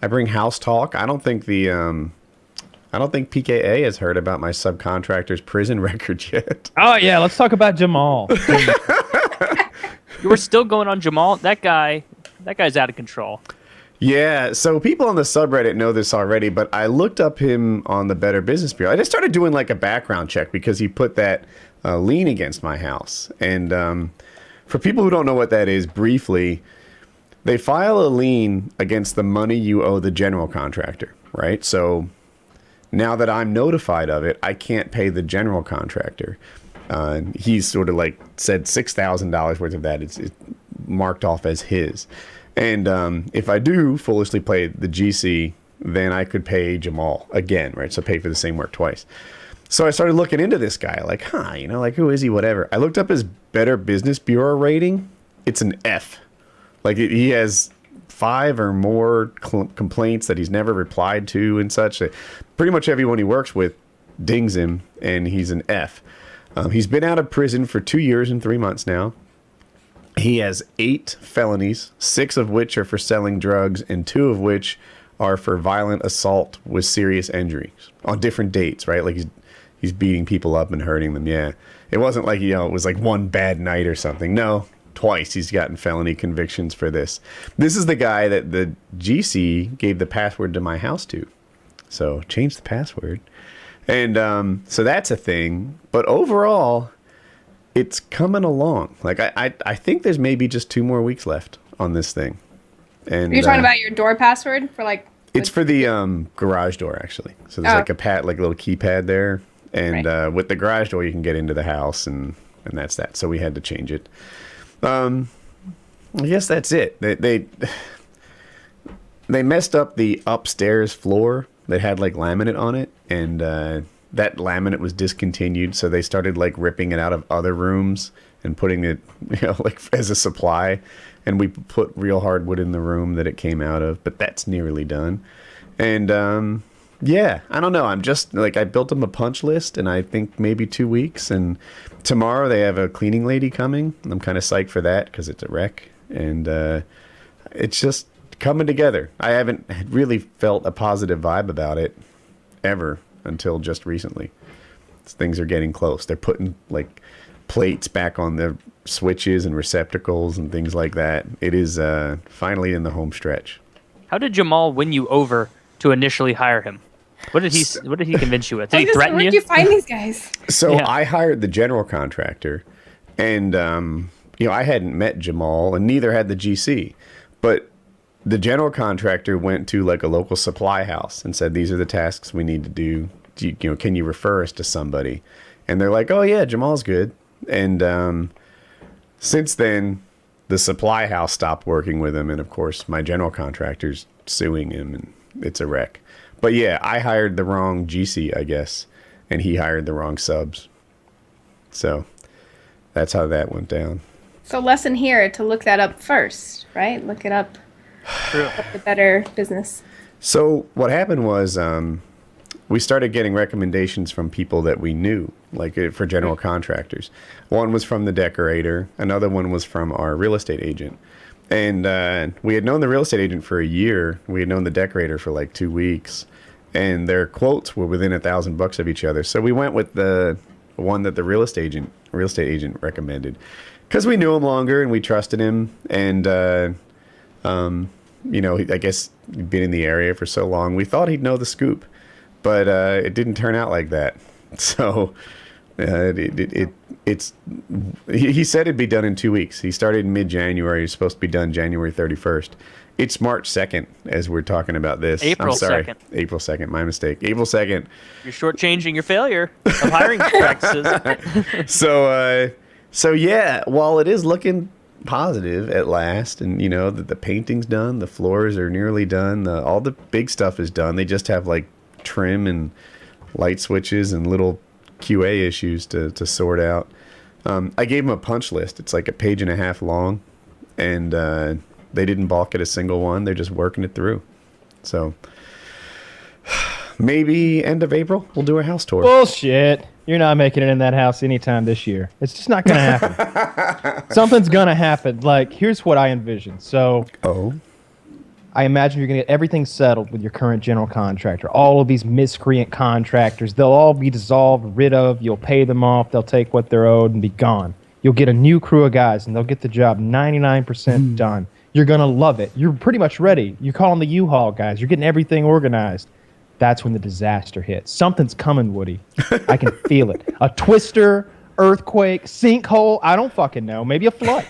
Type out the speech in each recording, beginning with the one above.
I bring house talk. I don't think PKA has heard about my subcontractor's prison record yet. Oh yeah, let's talk about Jamal. You were still going on Jamal? That guy's out of control. Yeah, so people on the subreddit know this already, but I looked up him on the Better Business Bureau. I just started doing like a background check because he put that lien against my house. And for people who don't know what that is, briefly, they file a lien against the money you owe the general contractor, right? So now that I'm notified of it, I can't pay the general contractor. He's sort of like said $6,000 worth of that it's marked off as his. And if I do foolishly pay the GC, then I could pay Jamal again, right? So pay for the same work twice. So I started looking into this guy, like, like who is he, whatever. I looked up his Better Business Bureau rating. It's an F. Like he has 5 or more complaints that he's never replied to and such. Pretty much everyone he works with dings him, and he's an F. He's been out of prison for 2 years and 3 months now. He has 8 felonies, 6 of which are for selling drugs, and 2 of which are for violent assault with serious injuries on different dates, right? Like he's beating people up and hurting them. Yeah. It wasn't like, it was like one bad night or something. No, twice he's gotten felony convictions for this. This is the guy that the GC gave the password to my house to. So change the password. And so that's a thing. But overall, it's coming along. Like I think there's maybe just 2 more weeks left on this thing. And you're talking about your door password for like. It's for the garage door actually. So there's like a little keypad there, and with the garage door you can get into the house, and that's that. So we had to change it. I guess that's it. They messed up the upstairs floor that had like laminate on it, and that laminate was discontinued, so they started like ripping it out of other rooms and putting it, like as a supply. And we put real hardwood in the room that it came out of, but that's nearly done. And yeah, I don't know. I'm just like, I built them a punch list, and I think maybe 2 weeks. And tomorrow they have a cleaning lady coming. I'm kind of psyched for that because it's a wreck, and it's just coming together. I haven't really felt a positive vibe about it ever until just recently. Things are getting close. They're putting like plates back on the switches and receptacles and things like that. It is finally in the home stretch. How did Jamal win you over to initially hire him? What did he convince you with? Did he threaten you? Where did you find these guys? So I hired the general contractor, and I hadn't met Jamal, and neither had the GC, but the general contractor went to like a local supply house and said, "These are the tasks we need to do. Can you refer us to somebody?" And they're like, "Oh yeah, Jamal's good." And since then, the supply house stopped working with him, and of course, my general contractor's suing him, and it's a wreck. But yeah, I hired the wrong GC, I guess, and he hired the wrong subs. So that's how that went down. So lesson here to look that up first, right? Look it up. Look up the Better Business. So what happened was we started getting recommendations from people that we knew, like for general contractors. One was from the decorator. Another one was from our real estate agent. And we had known the real estate agent for a year. We had known the decorator for like 2 weeks. And their quotes were within $1,000 of each other. So we went with the one that the real estate agent recommended, because we knew him longer and we trusted him. And I guess he'd been in the area for so long. We thought he'd know the scoop, but it didn't turn out like that. So he said it'd be done in 2 weeks. He started in mid-January. He's supposed to be done January 31st. It's March 2nd as we're talking about this. April I'm sorry. 2nd. April 2nd. My mistake. April 2nd. You're shortchanging your failure of hiring practices. So yeah, while it is looking positive at last, and the painting's done, the floors are nearly done, all the big stuff is done. They just have like trim and light switches and little QA issues to sort out. I gave them a punch list. It's like a page and a half long, and they didn't balk at a single one. They're just working it through. So maybe end of April we'll do a house tour. Bullshit. You're not making it in that house anytime this year. It's just not going to happen. Something's going to happen. Like, here's what I envision. So I imagine you're going to get everything settled with your current general contractor. All of these miscreant contractors, they'll all be dissolved, rid of. You'll pay them off. They'll take what they're owed and be gone. You'll get a new crew of guys, and they'll get the job 99% done. You're going to love it. You're pretty much ready. You call them the U-Haul guys. You're getting everything organized. That's when the disaster hits. Something's coming, Woody. I can feel it. A twister, earthquake, sinkhole. I don't fucking know. Maybe a flood.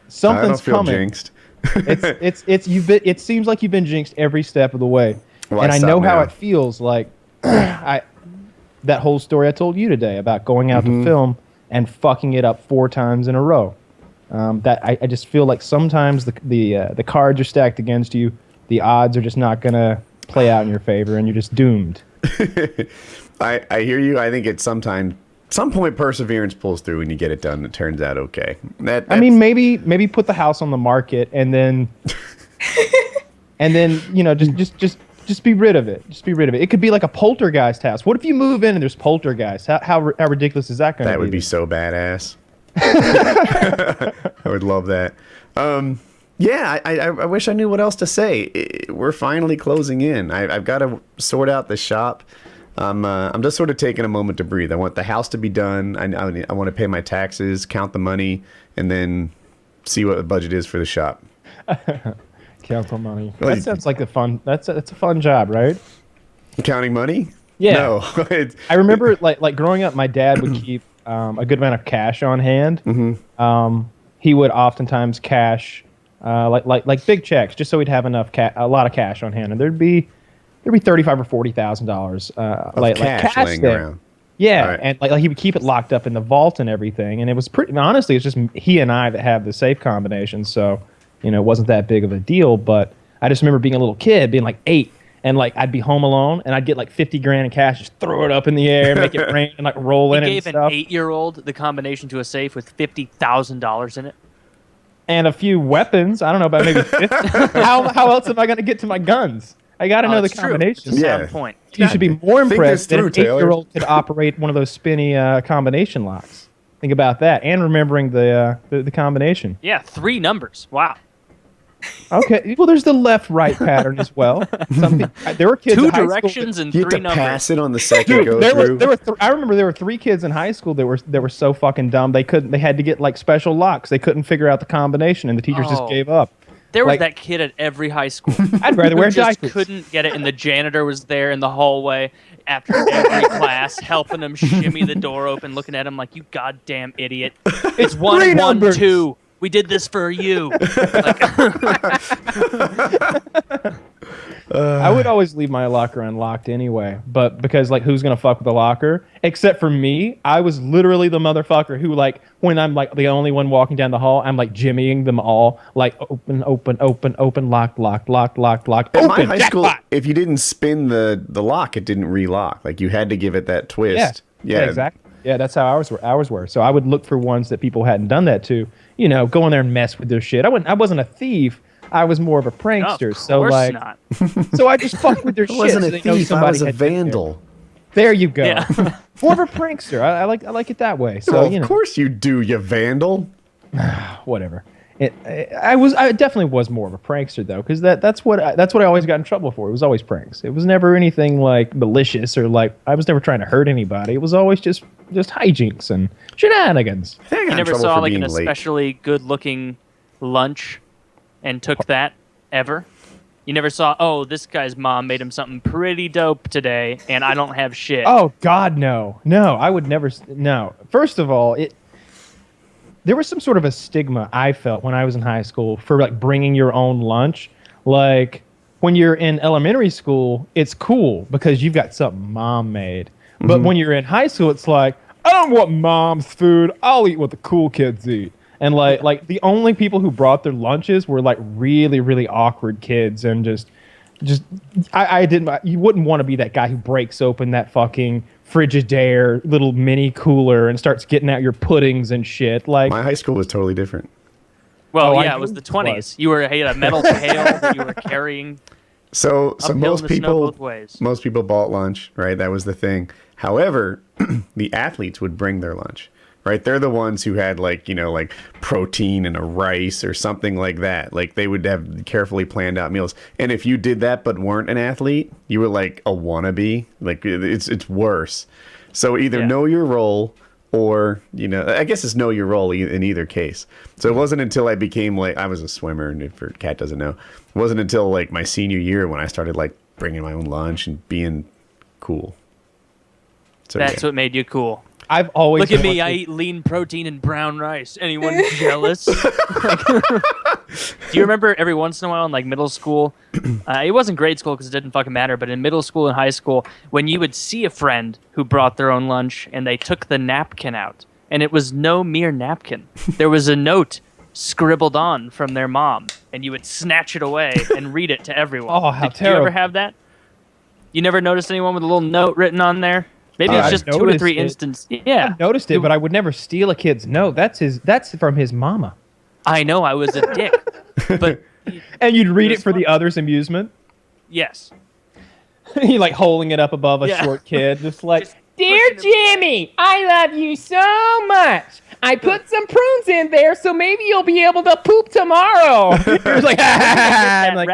Something's coming. Jinxed. It seems like you've been jinxed every step of the way. Well, and I know how now. it feels like that whole story I told you today about going out to film and fucking it up 4 times in a row. That I just feel like sometimes the cards are stacked against you. The odds are just not gonna play out in your favor, and you're just doomed. I hear you. I think at some point perseverance pulls through and you get it done and it turns out okay. I mean, maybe put the house on the market and then just be rid of it. Just be rid of it. It could be like a poltergeist house. What if you move in and there's poltergeist? How ridiculous is that going to be? That would be so badass. I would love that. Yeah, I wish I knew what else to say. We're finally closing in. I've got to sort out the shop. I'm just sort of taking a moment to breathe. I want the house to be done. I want to pay my taxes, count the money, and then see what the budget is for the shop. Count the money. That sounds like that's a fun job, right? Counting money? Yeah. No. I remember like growing up, my dad would keep a good amount of cash on hand. He would oftentimes cash like big checks just so he'd have a lot of cash on hand, and there'd be $35,000 or $40,000 like cash laying there. around. Yeah, Right. and like he would keep it locked up in the vault and everything, and it was pretty. Honestly, it's just he and I that have the safe combination, so it wasn't that big of a deal. But I just remember being a little kid, being like 8, and like I'd be home alone, and I'd get like $50,000 in cash, just throw it up in the air, make it rain, and like roll in it. He gave and an stuff. 8-year-old the combination to a safe with $50,000 in it. And a few weapons. I don't know about maybe 50. How else am I going to get to my guns? I got to know the combination. It's a sound point. You should be more Think impressed this that an through, Taylor. 8-year-old could operate one of those spinny combination locks. Think about that, and remembering the combination. Yeah, 3 numbers. Wow. Okay, well, there's the left-right pattern as well. There were kids. 2 in high school directions and You 3 have to numbers. pass it on the second go There through. were I remember there were 3 kids in high school that were so fucking dumb they had to get like special locks. They couldn't figure out the combination, and the teachers just Oh. gave up. There was Like- that kid at every high school. I'd rather who wear just diapers. couldn't get it, and the janitor was there in the hallway after every class, helping him shimmy the door open, looking at him like, "You goddamn idiot! It's 1 3 1 numbers. 2. We did this for you." I would always leave my locker unlocked anyway, but because like who's gonna fuck with the locker? Except for me, I was literally the motherfucker who like when I'm like the only one walking down the hall, I'm like jimmying them all, like open, lock, In my open, high school, jackpot. if you didn't spin the lock, it didn't relock. Like you had to give it that twist. Yeah, exactly. Yeah, that's how ours were. So I would look for ones that people hadn't done that to. Go in there and mess with their shit. I wasn't a thief. I was more of a prankster. No, of so course like, not. so I just fucked with their I shit. wasn't so a they know thief. I somebody was a had been there. vandal. There you go. Yeah. More of a prankster. I like it that way. So Well, of course you do, you vandal. whatever. I definitely was more of a prankster though, because that's what I always got in trouble for. It was always pranks. It was never anything like malicious or like I was never trying to hurt anybody. It was always just hijinks and shenanigans. I got You in never trouble saw for like an being late. especially good-looking lunch and took that ever. You never saw, oh, this guy's mom made him something pretty dope today, and I don't have shit. Oh God, no, I would never. No. First of all, there was some sort of a stigma I felt when I was in high school for like bringing your own lunch. Like when you're in elementary school, it's cool because you've got something mom made. But when you're in high school, it's like, I don't want mom's food. I'll eat what the cool kids eat. And like the only people who brought their lunches were like really, really awkward kids and just I didn't. You wouldn't want to be that guy who breaks open that fucking Frigidaire little mini cooler and starts getting out your puddings and shit. Like My high school was totally different. Well, Oh, I yeah, knew it was the it was. 20s. You had a metal pail that you were carrying. So Uphill in most the snow people both ways. most people bought lunch, right? That was the thing. However, the athletes would bring their lunch, right? They're the ones who had like, like protein and a rice or something like that. Like they would have carefully planned out meals. And if you did that but weren't an athlete, you were like a wannabe. Like it's worse. So either know your role or, I guess it's know your role in either case. So it wasn't until I became like, I was a swimmer, and if Kat doesn't know, it wasn't until like my senior year when I started like bringing my own lunch and being cool. So That's what made you cool. I've always Look at me. I eat lean protein and brown rice. Anyone jealous? Do you remember every once in a while in like middle school? It wasn't grade school because it didn't fucking matter. But in middle school and high school, when you would see a friend who brought their own lunch and they took the napkin out, and it was no mere napkin. There was a note scribbled on from their mom, and you would snatch it away and read it to everyone. Oh, how Did terrible. you ever have that? You never noticed anyone with a little note written on there? Maybe it's just 2 or 3 instances. Yeah, I noticed it, but I would never steal a kid's note. That's from his mama. I know I was a dick, but And you'd read it for the others' amusement. yes, You like holding it up above a short kid, just like, Just "Dear pushing it- Jimmy, I love you so much. I put some prunes in there, so maybe you'll be able to poop tomorrow." You're like, that I'm like,